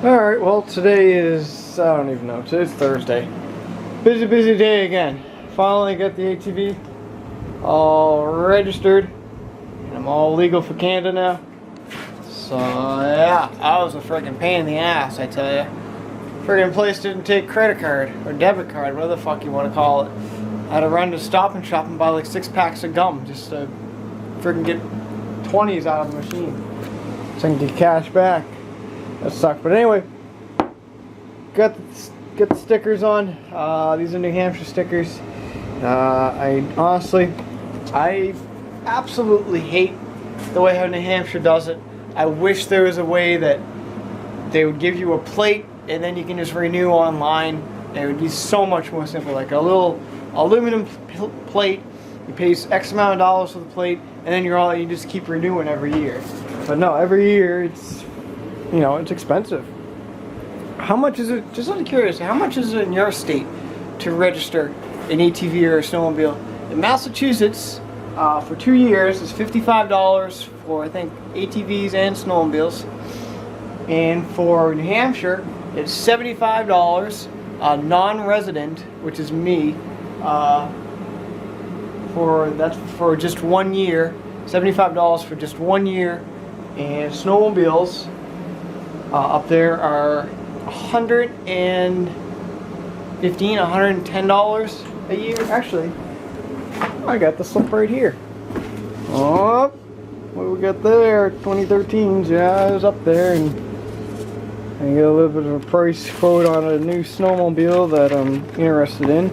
Alright, well today is, I don't even know, today's Thursday. Busy day again. Finally got the ATV all registered, and I'm all legal for Canada now. So yeah, I was a freaking pain in the ass, I tell ya. Friggin' place didn't take credit card, or debit card, whatever the fuck you want to call it. I had to run to Stop and Shop and buy like 6 packs of gum just to friggin' get 20s out of the machine. So I can get cash back. That sucked, but anyway, got the stickers on. These are New Hampshire stickers. I absolutely hate the way how New Hampshire does it. I wish there was a way that they would give you a plate and then you can just renew online. It would be so much more simple, like a little aluminum plate. You pay X amount of dollars for the plate, and then you just keep renewing every year. But no, every year it's, you know, it's expensive. How much is it, just out of curiosity, how much is it in your state to register an ATV or a snowmobile? In Massachusetts, for 2 years, it's $55 for, I think, ATVs and snowmobiles. And for New Hampshire, it's $75, non-resident, which is me, that's for just 1 year. $75 for just 1 year. And snowmobiles up there are $110, $110 a year. Actually, I got the slip right here. Oh, what we got there? 2013s. Yeah, I was up there, and I get a little bit of a price quote on a new snowmobile that I'm interested in.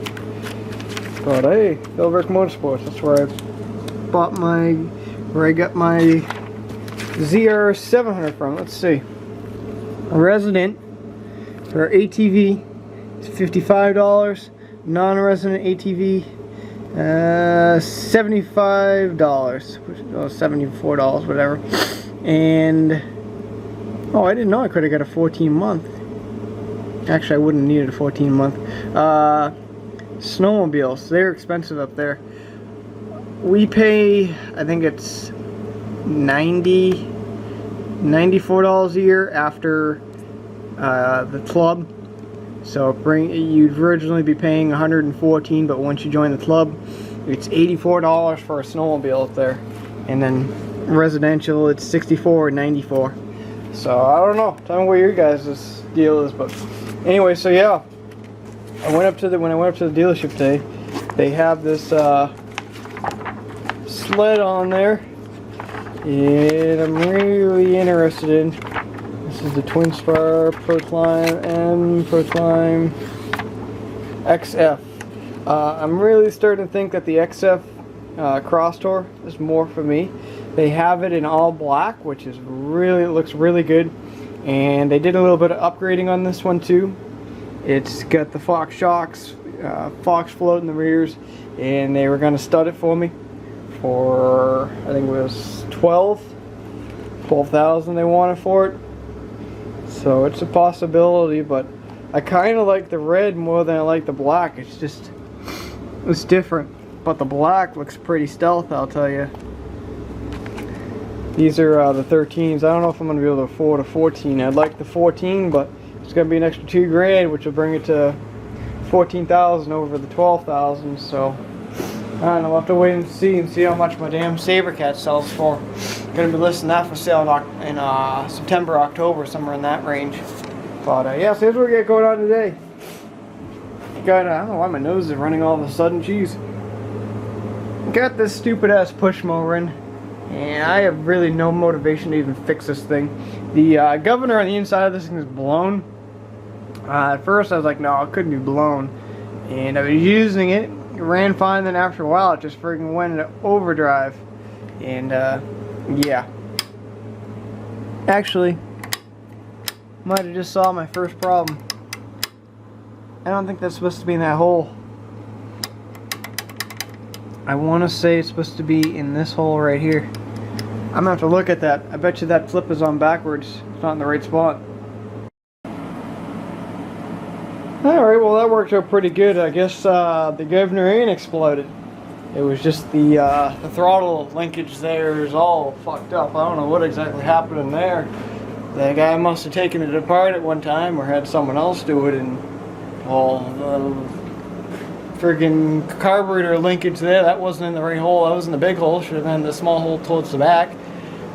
But hey, Philbrick Motorsports. That's where I got my ZR700 from. Let's see. A resident for ATV is $55. Non-resident ATV, $75. Oh, $74, whatever. And oh, I didn't know I could have got a 14-month. Actually, I wouldn't have needed a 14-month. Snowmobiles, they're expensive up there. We pay, I think it's $94 a year after the club. So you'd originally be paying $114, but once you join the club, it's $84 for a snowmobile up there, and then residential it's $64 or $94. So I don't know. Tell me what your guys' deal is, but anyway, so yeah, when I went up to the dealership today, they have this sled on there, and I'm really interested in. This is the Twin Spar Proclimb M Proclimb XF. I'm really starting to think that the XF Cross Tour is more for me. They have it in all black, which is it looks really good, and they did a little bit of upgrading on this one too. It's got the Fox shocks, Fox float in the rears, and they were going to stud it for me for, I think it was $12,000 they wanted for it. So it's a possibility, but I kind of like the red more than I like the black. It's different, but the black looks pretty stealth, I'll tell you. These are the 13s. I don't know if I'm going to be able to afford a 14. I'd like the 14, but it's going to be an extra $2 grand, which will bring it to $14,000 over the $12,000. So I don't know. I'll have to wait and see how much my damn Sabercat sells for. Going to be listing that for sale in September, October, somewhere in that range. But yeah, so here's what we got going on today. I don't know why my nose is running all of a sudden. Jeez. Got this stupid ass push mower in, and I have really no motivation to even fix this thing. The governor on the inside of this thing is blown. At first I was like, no, it couldn't be blown. And I was using it, ran fine, then after a while it just freaking went into overdrive. And yeah. Actually, might have just solved my first problem. I don't think that's supposed to be in that hole. I want to say it's supposed to be in this hole right here. I'm gonna have to look at that. I bet you that flip is on backwards. It's not in the right spot. Alright, well that worked out pretty good. I guess the governor ain't exploded. It was just the throttle linkage there is all fucked up. I don't know what exactly happened in there. the guy must have taken it apart at one time or had someone else do it, and well, friggin' carburetor linkage there, that wasn't in the right hole, that was in the big hole, should have been the small hole towards the back.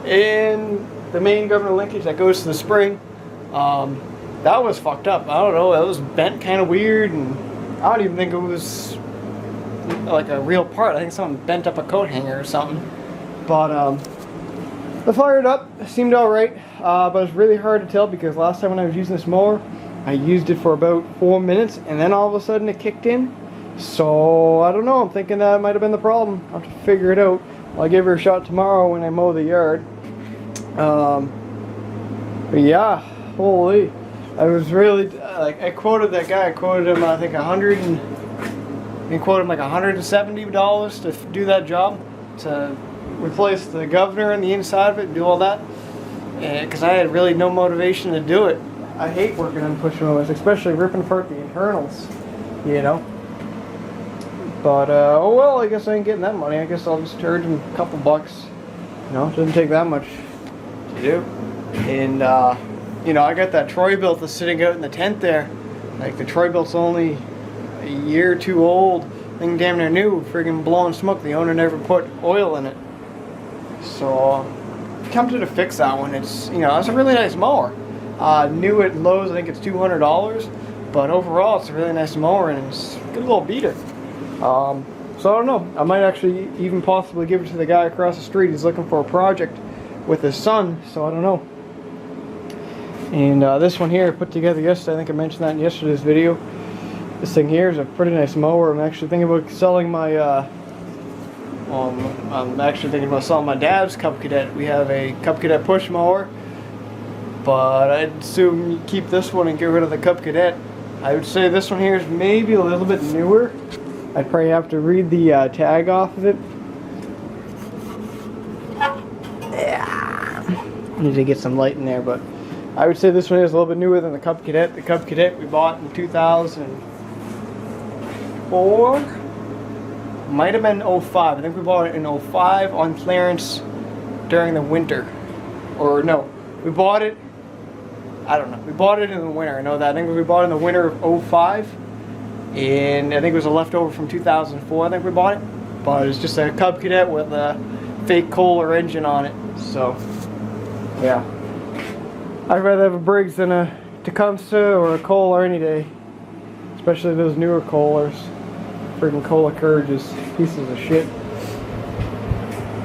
And the main governor linkage that goes to the spring, that was fucked up. I don't know, that was bent kind of weird, and I don't even think it was like a real part. I think someone bent up a coat hanger or something. But I fired it up, it seemed alright, but it was really hard to tell because last time when I was using this mower, I used it for about 4 minutes and then all of a sudden it kicked in. So I don't know, I'm thinking that might have been the problem. I'll have to figure it out. I'll give her a shot tomorrow when I mow the yard. But yeah, holy. I was really, like, I quoted that guy, I quoted him I think he quoted him like $170 to do that job, to replace the governor and the inside of it and do all that. Because I had really no motivation to do it. I hate working on push mowers, especially ripping apart the internals, you know. But, oh well, I guess I ain't getting that money. I guess I'll just charge him a couple bucks. You know, it doesn't take that much to do. And, you know, I got that Troy-Bilt that's sitting out in the tent there. Like, the Troy-Bilt's only a year or two old. Thing damn near new, friggin' blowing smoke. The owner never put oil in it. So, tempted to fix that one. It's, you know, it's a really nice mower. New at Lowe's, I think it's $200. But overall, it's a really nice mower and it's a good little beater. So I don't know. I might actually even possibly give it to the guy across the street. He's looking for a project with his son, so I don't know. And this one here I put together yesterday. I think I mentioned that in yesterday's video. This thing here is a pretty nice mower. I'm actually thinking about selling my I'm actually thinking about selling my dad's Cub Cadet. We have a Cub Cadet push mower, but I'd assume you keep this one and get rid of the Cub Cadet. I would say this one here is maybe a little bit newer. I'd probably have to read the tag off of it. Yeah. Need to get some light in there, but I would say this one is a little bit newer than the Cub Cadet. The Cub Cadet we bought in 2004. Might have been 05. I think we bought it in 05 on clearance during the winter. Or no, we bought it, I don't know. We bought it in the winter, I know that. I think we bought it in the winter of 05. And I think it was a leftover from 2004, I think we bought it. But it's just a Cub Cadet with a fake Kohler engine on it. So, yeah. I'd rather have a Briggs than a Tecumseh or a Kohler any day. Especially those newer Kohlers. Friggin' Kohler Courages. Pieces of shit.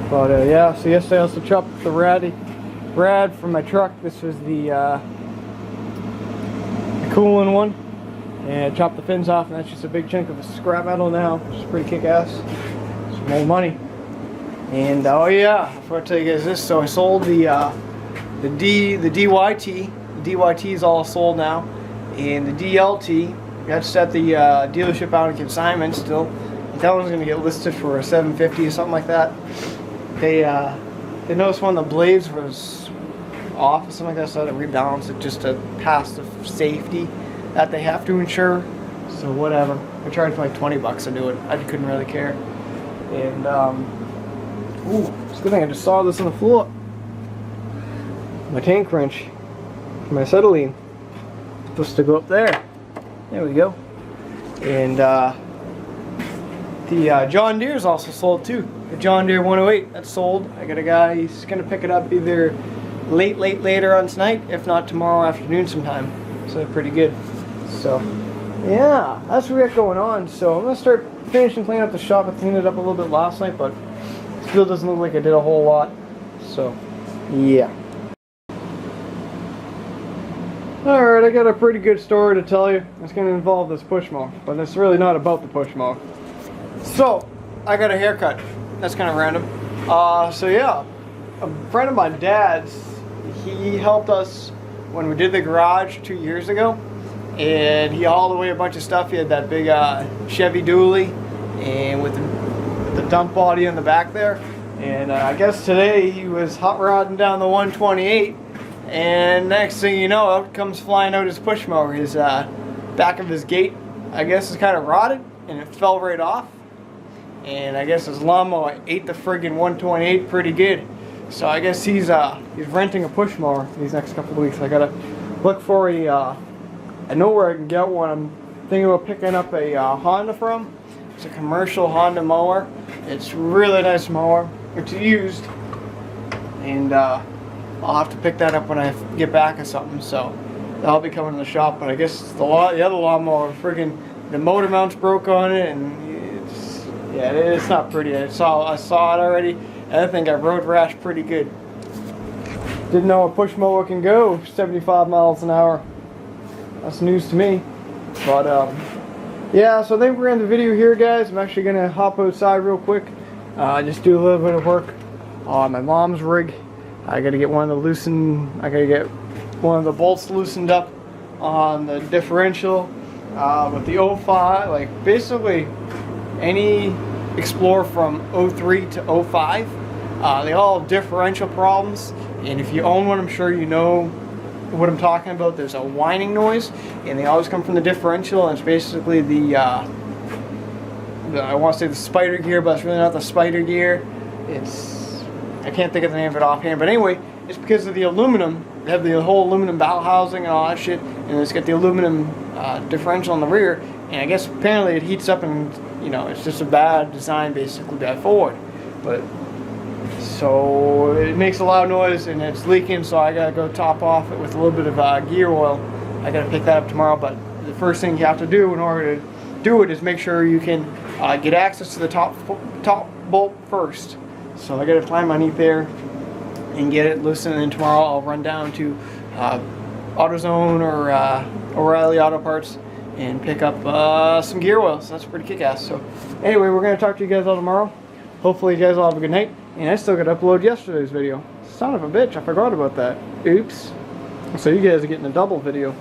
But yeah, so yesterday I also chopped the rad from my truck. This was the cooling one. And chopped the fins off, and that's just a big chunk of scrap metal now, which is pretty kick-ass. Some more money. And oh yeah, before I tell you guys this, so I sold the DYT. The DYT is all sold now, and the DLT got set the dealership out in consignment still. That one's gonna get listed for $750 or something like that. They noticed one of the blades was off or something like that, so I had to rebalance it just to pass the safety that they have to insure. So whatever. I charged like 20 bucks to do it. I couldn't really care. And ooh, it's a good thing I just saw this on the floor. My tank wrench, my acetylene, supposed to go up there. There we go. And the John Deere is also sold too. The John Deere 108, that's sold. I got a guy, he's gonna pick it up either later on tonight, if not tomorrow afternoon sometime. So they're pretty good. So yeah, that's what we got going on. So I'm gonna start finishing cleaning up the shop. I cleaned it up a little bit last night, but it still doesn't look like I did a whole lot. So yeah. Alright, I got a pretty good story to tell you. It's going to involve this push mower, but it's really not about the push mower. So, I got a haircut. That's kind of random. So yeah, a friend of my dad's, he helped us when we did the garage 2 years ago, and he hauled away a bunch of stuff. He had that big Chevy dually, and with the dump body in the back there. And I guess today he was hot rodding down the 128. And next thing you know, out comes flying out his push mower. His back of his gate, I guess, is kind of rotted, and it fell right off. And I guess his lawnmower ate the friggin' 128 pretty good. So I guess he's renting a push mower these next couple of weeks. I gotta look for a. I know where I can get one. I'm thinking about picking up a Honda from. It's a commercial Honda mower. It's a really nice mower. It's used, and I'll have to pick that up when I get back or something. So that'll be coming to the shop. But I guess the other lawnmower, friggin' the motor mount's broke on it, and it's not pretty. I saw it already, and I think I road rash pretty good. Didn't know a push mower can go 75 miles an hour. That's news to me. But yeah, so I think we're in the video here, guys. I'm actually gonna hop outside real quick, just do a little bit of work on my mom's rig. I gotta get one of the bolts loosened up on the differential with the 05. Like basically any Explorer from 03 to 05, they all have differential problems. And if you own one, I'm sure you know what I'm talking about. There's a whining noise, and they always come from the differential, and it's basically the I want to say the spider gear, but it's really not the spider gear. I can't think of the name of it offhand, but anyway, it's because of the aluminum. They have the whole aluminum bowel housing and all that shit, and it's got the aluminum differential in the rear, and I guess apparently it heats up, and it's just a bad design, basically bad Ford. But so it makes a loud noise and it's leaking, so I gotta go top off it with a little bit of gear oil. I gotta pick that up tomorrow. But the first thing you have to do in order to do it is make sure you can get access to the top bolt first. So I gotta climb underneath there and get it loosened, and then tomorrow I'll run down to AutoZone or O'Reilly Auto Parts and pick up some gear oil. So that's pretty kick-ass. So anyway, we're gonna talk to you guys all tomorrow. Hopefully you guys all have a good night. And I still got to upload yesterday's video. Son of a bitch, I forgot about that. Oops. So you guys are getting a double video.